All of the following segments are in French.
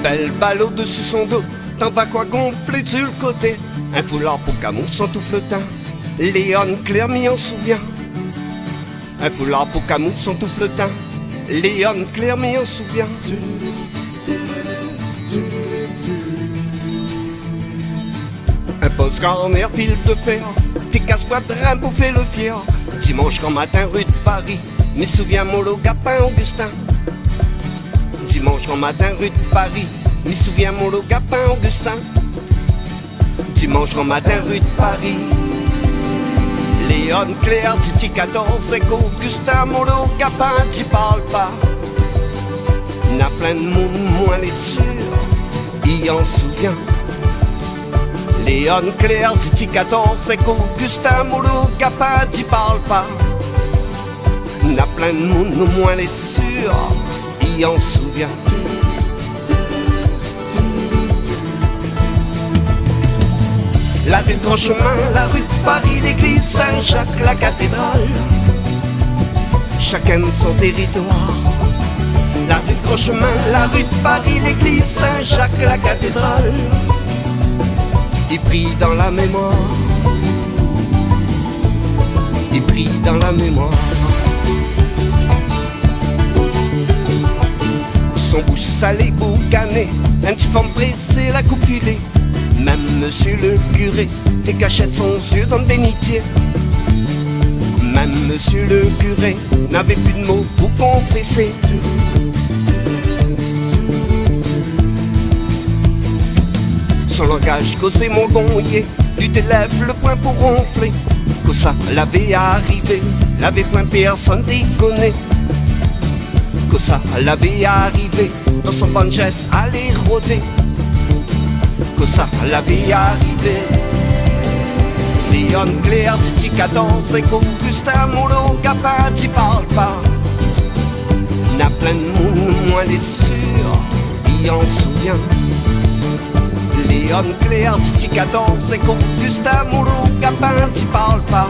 belle balle au-dessus son dos, tant à quoi gonfler sur le côté. Un foulard pour camoufler son tout flottant, Léon Claire m'y en souvient. Un foulard pour camoufler son tout flottant, Léon Claire m'y en souvient. Un poste corner, fil de fer, tes casse-bois de rein pour faire le fier. Dimanche quand matin, rue de Paris, me souviens mon lot Gapin Augustin. Dimanche quand matin, rue de Paris, me souviens mon lot Gapin Augustin. Dimanche quand matin, rue de Paris, Léon Claire, Titi 14, Echo, Augustin, mon lot Gapin, t'y parles pas. N'a plein de monde, moins les sûrs, y en souvient. Léon Claire, Titi 14, Echo, Augustin, Molo, Gapin, t'y parles pas. N'a plein de monde, moins les sûrs, y en souvient. La rue de Grand Chemin, la rue de Paris, l'église Saint-Jacques, la cathédrale. Chacun son territoire. La rue de Grand Chemin, la rue de Paris, l'église Saint-Jacques, la cathédrale. Il pris dans la mémoire, il pris dans la mémoire. Son bouche salée, boucanée, un petit forme pressé, la coupe filée. Même monsieur le curé, les cachettes son yeux dans le bénitier. Même monsieur le curé n'avait plus de mots pour confesser. Son langage causait mon gonnier, du t'élève le poing pour ronfler. Que ça l'avait arrivé, l'avait point personne déconné. Que ça l'avait arrivé, dans son bon geste aller rôder. Que ça l'avait arrivé. Léon Claire, Titi 14, Echo, Augustin, Molo, Gapin, t'y parles pas. N'a plein de monde, moins les sûrs, y en souvient. Léon Claire, Titi 14, Echo, Augustin, Molo, Gapin, t'y parles pas.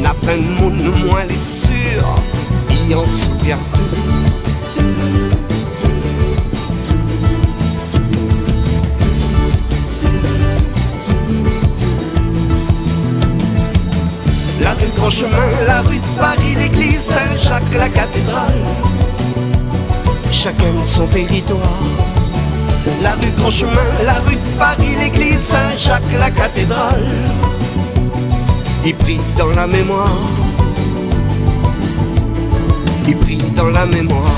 N'a plein de monde, moins les sûrs, y en souvient. La rue Grand Chemin, la rue de Paris, l'église Saint-Jacques, la cathédrale. Chacun son territoire. La rue Grand Chemin, la rue de Paris, l'église Saint-Jacques, la cathédrale. Il pris dans la mémoire, il pris dans la mémoire.